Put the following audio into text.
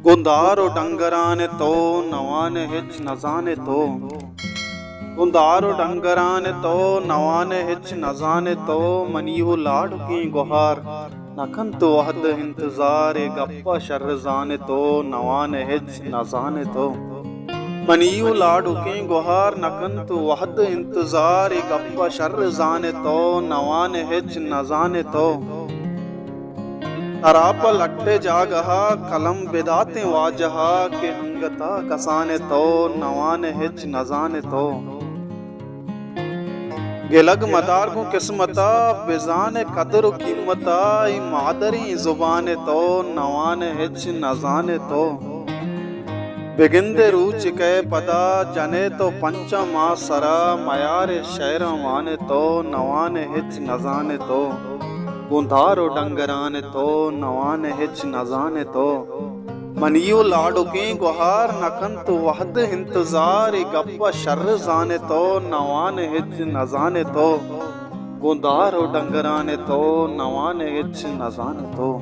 गुंदारो डंगराने तो नवाने हिच न जाने तो। गुंदारो डंगराने तो नवाने हिच न जाने तो। मनियो लाड की गुहार नखन तो वहद इंतजार गप्पा शर्र जाने तो नवाने हिच न जाने तो। मनियो लाडू की गुहार नखन तो वहद इंतजार गप्पा शर्र जाने तो नवाने हिच न जाने तो। तरापल अट्टे जागहा कलम बिदाते वाजहा के हंगता कसाने तो नवाने हिच न जाने तो। गिलग मदार को किस्मता बेजाने कदर कीमता मादरी जुबाने तो नवाने हिच न जाने तो। बिगिंदे रूच के पदा जने तो पंचमा सरा मयारे शहर माने तो नवाने हिच न जाने तो। गुंधारो डंगराने तो नवाने हिच न जाने तो। मनियो लाडू की गुहार नखन तो वहद इंतजार गप्पा शर्र जाने तो नवाने हिच न जाने तो। गुंधारो डंगराने तो नवाने हिच न जाने तो।